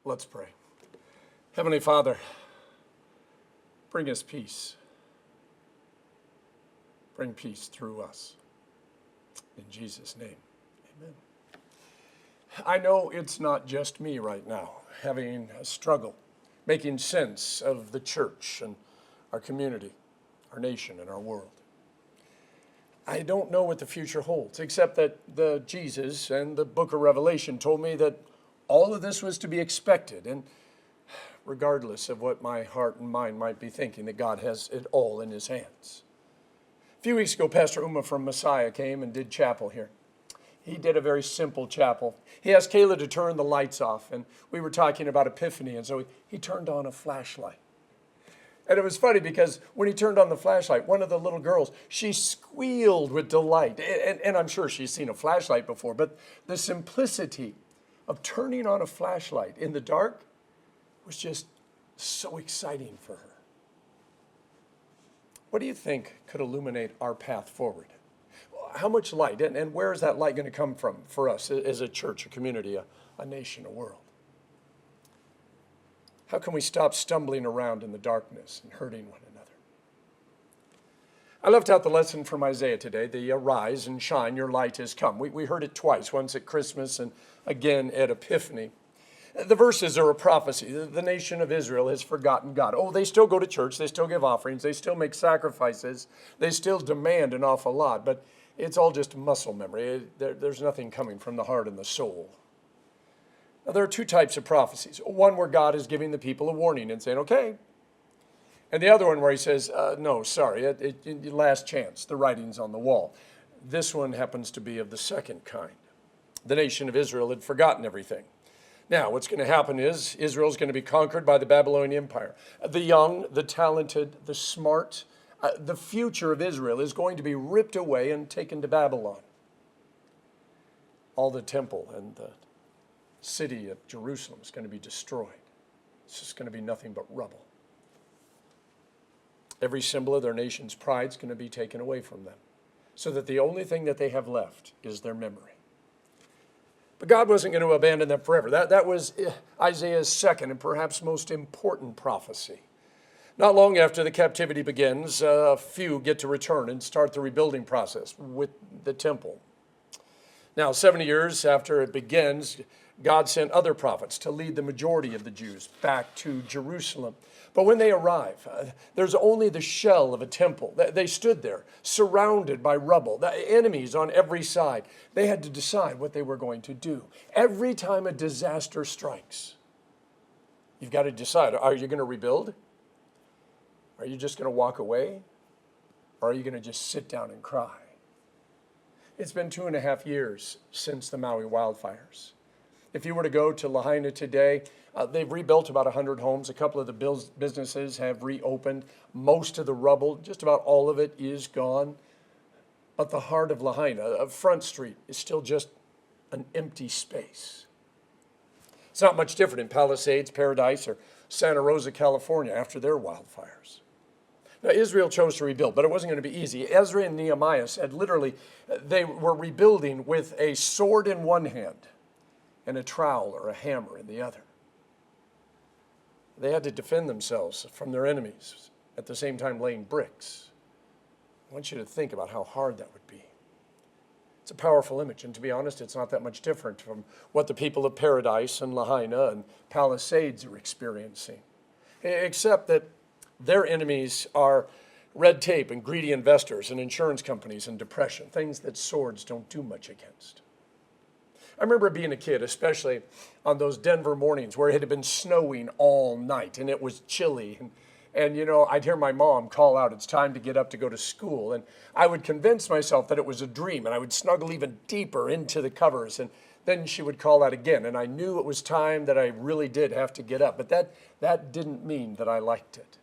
Let's pray. Heavenly Father, bring us peace. Bring peace through us. In Jesus' name, amen. I know it's not just me right now having a struggle, making sense of the church and our community, our nation, and our world. I don't know what the future holds, except that Jesus and the book of Revelation told me that all of this was to be expected, and regardless of what my heart and mind might be thinking, that God has it all in his hands. A few weeks ago, Pastor Uma from Messiah came and did chapel here. He did a very simple chapel. He asked Kayla to turn the lights off, and we were talking about Epiphany, and so he turned on a flashlight. And it was funny because when he turned on the flashlight, one of the little girls, she squealed with delight. And I'm sure she's seen a flashlight before, but the simplicity of turning on a flashlight in the dark was just so exciting for her. What do you think could illuminate our path forward? How much light, and where is that light going to come from for us as a church, a community, a nation, a world? How can we stop stumbling around in the darkness and hurting one another? I left out the lesson from Aiea today, the arise and shine, your light has come. We heard it twice, once at Christmas and again at Epiphany. The verses are a prophecy. The nation of Israel has forgotten God. Oh, they still go to church, they still give offerings, they still make sacrifices, they still demand an awful lot, but it's all just muscle memory. There's nothing coming from the heart and the soul. Now, there are two types of prophecies. One where God is giving the people a warning and saying, okay. And the other one where he says, no, sorry, last chance, the writing's on the wall. This one happens to be of the second kind. The nation of Israel had forgotten everything. Now, what's going to happen is Israel's going to be conquered by the Babylonian Empire. The young, the talented, the smart, the future of Israel is going to be ripped away and taken to Babylon. All the temple and the city of Jerusalem is going to be destroyed. It's just going to be nothing but rubble. Every symbol of their nation's pride is going to be taken away from them, so that the only thing that they have left is their memory. But God wasn't going to abandon them forever. That was Isaiah's second and perhaps most important prophecy. Not long after the captivity begins, a few get to return and start the rebuilding process with the temple. Now, 70 years after it begins, God sent other prophets to lead the majority of the Jews back to Jerusalem. But when they arrive, there's only the shell of a temple. They stood there, surrounded by rubble, the enemies on every side. They had to decide what they were going to do. Every time a disaster strikes, you've got to decide, are you going to rebuild? Are you just going to walk away? Or are you going to just sit down and cry? It's been 2.5 years since the Maui wildfires. If you were to go to Lahaina today, they've rebuilt about 100 homes. A couple of the businesses have reopened. Most of the rubble, just about all of it, is gone. But the heart of Lahaina, Front Street, is still just an empty space. It's not much different in Palisades, Paradise, or Santa Rosa, California after their wildfires. Now, Israel chose to rebuild, but it wasn't going to be easy. Ezra and Nehemiah said literally they were rebuilding with a sword in one hand and a trowel or a hammer in the other. They had to defend themselves from their enemies, at the same time laying bricks. I want you to think about how hard that would be. It's a powerful image, and to be honest, it's not that much different from what the people of Paradise and Lahaina and Palisades are experiencing, except that their enemies are red tape and greedy investors and insurance companies and depression, things that swords don't do much against. I remember being a kid, especially on those Denver mornings where it had been snowing all night and it was chilly. And you know, I'd hear my mom call out, it's time to get up to go to school. And I would convince myself that it was a dream, and I would snuggle even deeper into the covers. And then she would call out again, and I knew it was time that I really did have to get up. But that didn't mean that I liked it.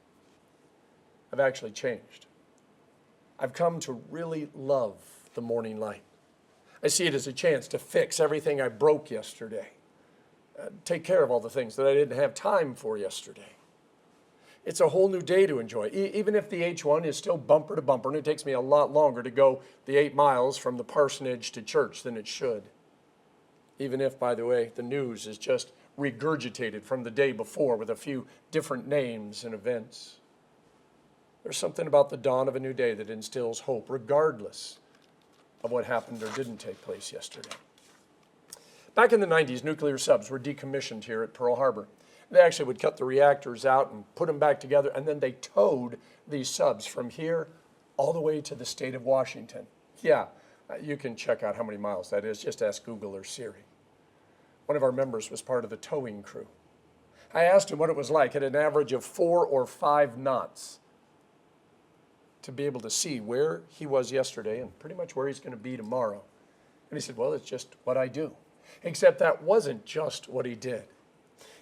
I've actually changed. I've come to really love the morning light. I see it as a chance to fix everything I broke yesterday. Take care of all the things that I didn't have time for yesterday. It's a whole new day to enjoy. Even if the H1 is still bumper to bumper, and it takes me a lot longer to go the 8 miles from the parsonage to church than it should. Even if, by the way, the news is just regurgitated from the day before with a few different names and events. There's something about the dawn of a new day that instills hope, regardless of what happened or didn't take place yesterday. Back in the 90s, nuclear subs were decommissioned here at Pearl Harbor. They actually would cut the reactors out and put them back together, and then they towed these subs from here all the way to the state of Washington. Yeah, you can check out how many miles that is. Just ask Google or Siri. One of our members was part of the towing crew. I asked him what it was like at an average of 4 or 5 knots to be able to see where he was yesterday and pretty much where he's going to be tomorrow. And he said, well, it's just what I do. Except that wasn't just what he did.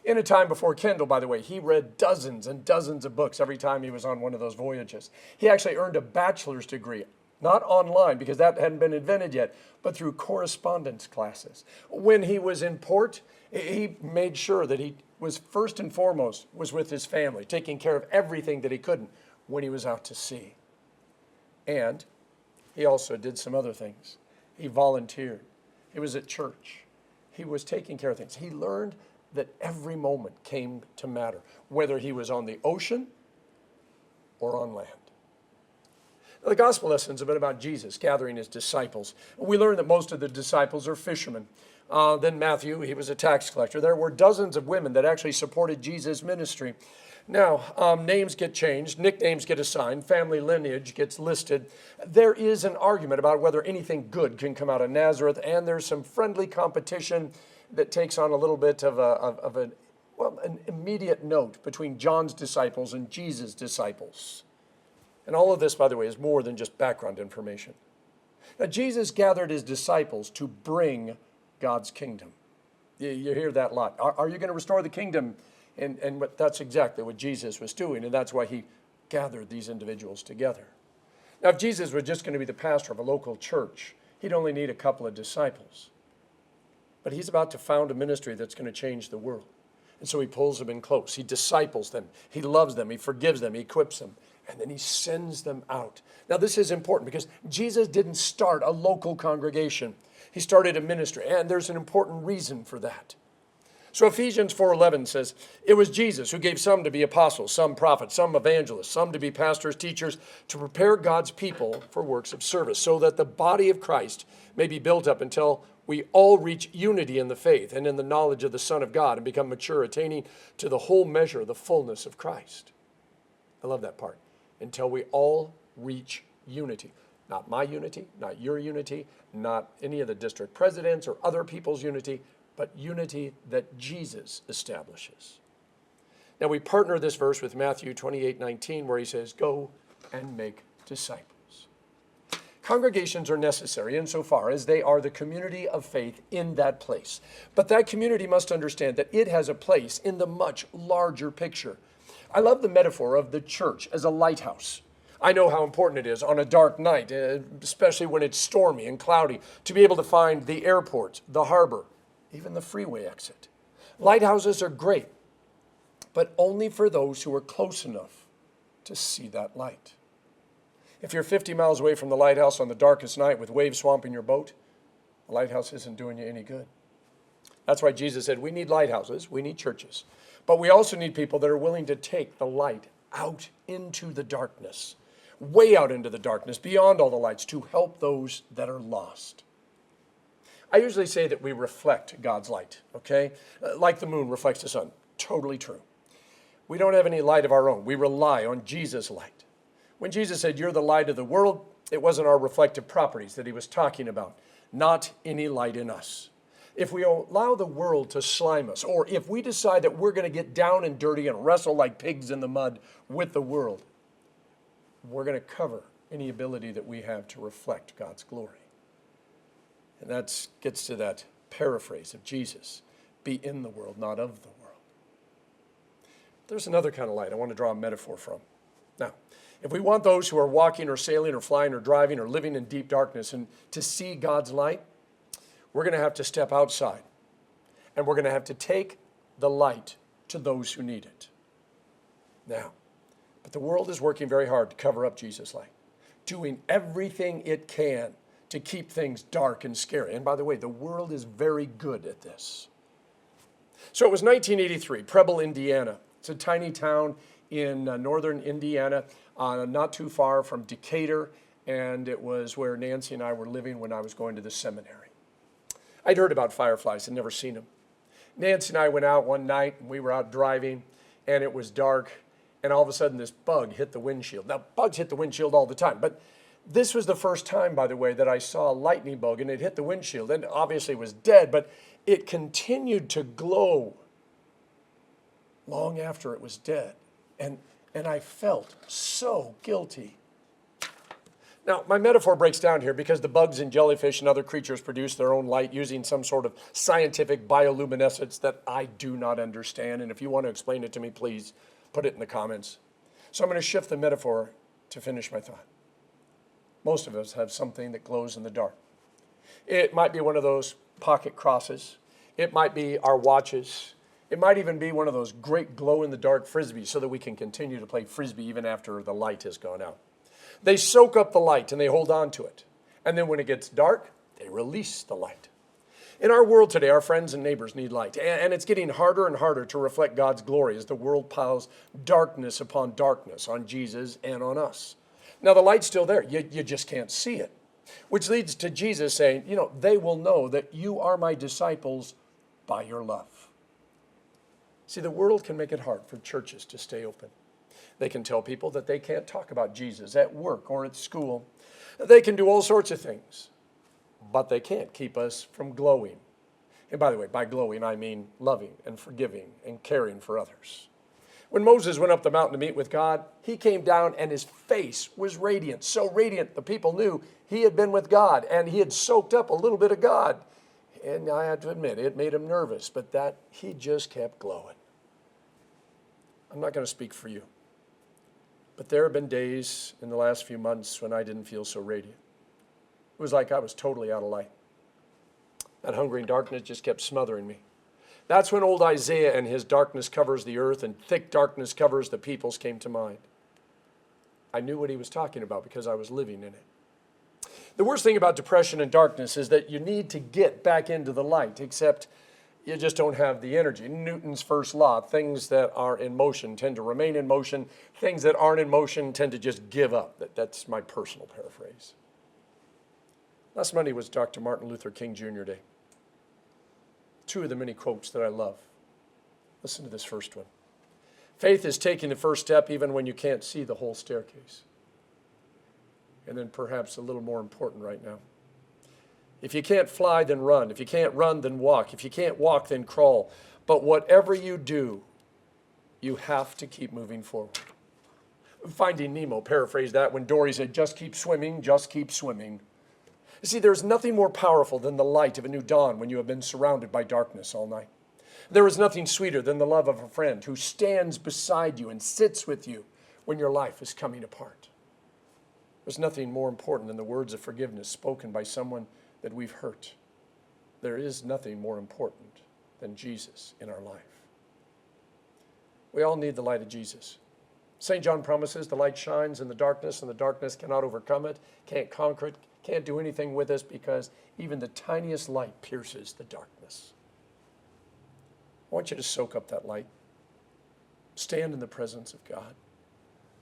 In a time before Kindle, by the way, he read dozens and dozens of books every time he was on one of those voyages. He actually earned a bachelor's degree, not online because that hadn't been invented yet, but through correspondence classes. When he was in port, he made sure that he was first and foremost was with his family, taking care of everything that he couldn't when he was out to sea. And he also did some other things. He volunteered. He was at church. He was taking care of things. He learned that every moment came to matter, whether he was on the ocean or on land. The gospel lessons have been about Jesus gathering his disciples. We learn that most of the disciples are fishermen. Then Matthew, he was a tax collector. There were dozens of women that actually supported Jesus' ministry. Now, names get changed, nicknames get assigned, family lineage gets listed. There is an argument about whether anything good can come out of Nazareth, and there's some friendly competition that takes on a little bit of an immediate note between John's disciples and Jesus' disciples. And all of this, by the way, is more than just background information. Now, Jesus gathered his disciples to bring God's kingdom. You hear that a lot. Are you going to restore the kingdom? And that's exactly what Jesus was doing, and that's why he gathered these individuals together. Now, if Jesus was just going to be the pastor of a local church, he'd only need a couple of disciples. But he's about to found a ministry that's going to change the world. And so he pulls them in close. He disciples them. He loves them. He forgives them. He equips them. And then he sends them out. Now, this is important because Jesus didn't start a local congregation. He started a ministry, and there's an important reason for that. So Ephesians 4:11 says, it was Jesus who gave some to be apostles, some prophets, some evangelists, some to be pastors, teachers, to prepare God's people for works of service, so that the body of Christ may be built up until we all reach unity in the faith and in the knowledge of the Son of God and become mature, attaining to the whole measure of the fullness of Christ. I love that part. Until we all reach unity. Not my unity, not your unity, not any of the district presidents or other people's unity, but unity that Jesus establishes. Now we partner this verse with Matthew 28:19, where he says, go and make disciples. Congregations are necessary insofar as they are the community of faith in that place. But that community must understand that it has a place in the much larger picture. I love the metaphor of the church as a lighthouse. I know how important it is on a dark night, especially when it's stormy and cloudy, to be able to find the airport, the harbor, even the freeway exit. Lighthouses are great, but only for those who are close enough to see that light. If you're 50 miles away from the lighthouse on the darkest night with waves swamping your boat, the lighthouse isn't doing you any good. That's why Jesus said we need lighthouses, we need churches, but we also need people that are willing to take the light out into the darkness, way out into the darkness, beyond all the lights, to help those that are lost. I usually say that we reflect God's light, okay? Like the moon reflects the sun. Totally true. We don't have any light of our own. We rely on Jesus' light. When Jesus said, you're the light of the world, it wasn't our reflective properties that he was talking about, not any light in us. If we allow the world to slime us, or if we decide that we're going to get down and dirty and wrestle like pigs in the mud with the world, we're going to cover any ability that we have to reflect God's glory. And that gets to that paraphrase of Jesus, be in the world, not of the world. There's another kind of light I want to draw a metaphor from. Now, if we want those who are walking or sailing or flying or driving or living in deep darkness and to see God's light, we're going to have to step outside. And we're going to have to take the light to those who need it. Now, but the world is working very hard to cover up Jesus' light, doing everything it can to keep things dark and scary. And by the way, the world is very good at this. So it was 1983, Preble, Indiana. It's a tiny town in northern Indiana, not too far from Decatur, and it was where Nancy and I were living when I was going to the seminary. I'd heard about fireflies and never seen them. Nancy and I went out one night, and we were out driving, and it was dark, and all of a sudden this bug hit the windshield. Now, bugs hit the windshield all the time, but this was the first time, by the way, that I saw a lightning bug, and it hit the windshield, and obviously it was dead, but it continued to glow long after it was dead, and I felt so guilty. Now, my metaphor breaks down here because the bugs and jellyfish and other creatures produce their own light using some sort of scientific bioluminescence that I do not understand. And if you want to explain it to me, please put it in the comments. So I'm going to shift the metaphor to finish my thought. Most of us have something that glows in the dark. It might be one of those pocket crosses. It might be our watches. It might even be one of those great glow-in-the-dark frisbees so that we can continue to play frisbee even after the light has gone out. They soak up the light and they hold on to it. And then when it gets dark, they release the light. In our world today, our friends and neighbors need light. And it's getting harder and harder to reflect God's glory as the world piles darkness upon darkness on Jesus and on us. Now, the light's still there. You just can't see it. Which leads to Jesus saying, they will know that you are my disciples by your love. See, the world can make it hard for churches to stay open. They can tell people that they can't talk about Jesus at work or at school. They can do all sorts of things, but they can't keep us from glowing. And by the way, by glowing, I mean loving and forgiving and caring for others. When Moses went up the mountain to meet with God, he came down and his face was radiant. So radiant, the people knew he had been with God and he had soaked up a little bit of God. And I have to admit, it made him nervous, but that he just kept glowing. I'm not going to speak for you. But there have been days in the last few months when I didn't feel so radiant. It was like I was totally out of light. That hungering darkness just kept smothering me. That's when old Aiea and his darkness covers the earth and thick darkness covers the peoples came to mind. I knew what he was talking about because I was living in it. The worst thing about depression and darkness is that you need to get back into the light, except you just don't have the energy. Newton's first law, things that are in motion tend to remain in motion. Things that aren't in motion tend to just give up. That's my personal paraphrase. Last Monday was Dr. Martin Luther King Jr. Day. Two of the many quotes that I love. Listen to this first one. Faith is taking the first step even when you can't see the whole staircase. And then perhaps a little more important right now. If you can't fly, then run. If you can't run, then walk. If you can't walk, then crawl. But whatever you do, you have to keep moving forward. Finding Nemo paraphrased that when Dory said, just keep swimming, just keep swimming. You see, there's nothing more powerful than the light of a new dawn when you have been surrounded by darkness all night. There is nothing sweeter than the love of a friend who stands beside you and sits with you when your life is coming apart. There's nothing more important than the words of forgiveness spoken by someone that we've hurt. There is nothing more important than Jesus in our life. We all need the light of Jesus. St. John promises the light shines in the darkness, and the darkness cannot overcome it, can't conquer it, can't do anything with us because even the tiniest light pierces the darkness. I want you to soak up that light. Stand in the presence of God.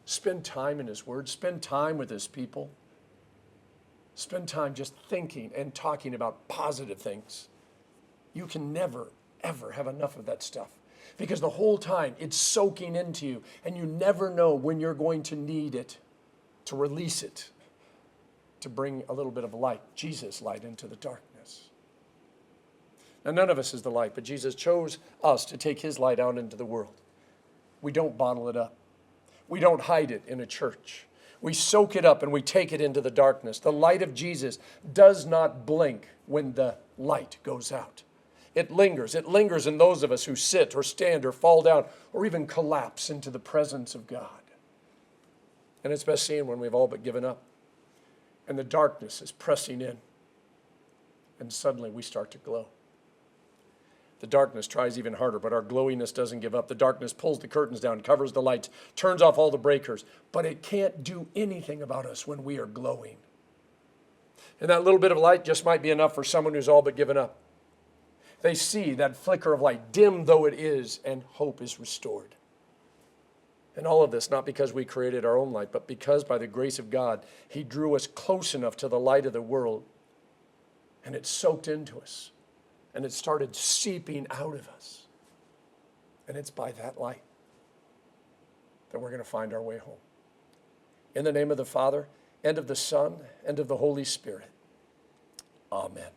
Spend time in His Word. Spend time with His people. Spend time just thinking and talking about positive things. You can never, ever have enough of that stuff because the whole time it's soaking into you and you never know when you're going to need it to release it, to bring a little bit of light, Jesus' light, into the darkness. Now, none of us is the light, but Jesus chose us to take His light out into the world. We don't bottle it up. We don't hide it in a church. We soak it up and we take it into the darkness. The light of Jesus does not blink when the light goes out. It lingers. It lingers in those of us who sit or stand or fall down or even collapse into the presence of God. And it's best seen when we've all but given up. And the darkness is pressing in. And suddenly we start to glow. The darkness tries even harder, but our glowiness doesn't give up. The darkness pulls the curtains down, covers the lights, turns off all the breakers, but it can't do anything about us when we are glowing. And that little bit of light just might be enough for someone who's all but given up. They see that flicker of light, dim though it is, and hope is restored. And all of this, not because we created our own light, but because by the grace of God, he drew us close enough to the light of the world, and it soaked into us, and it started seeping out of us. And it's by that light that we're going to find our way home. In the name of the Father, and of the Son, and of the Holy Spirit. Amen.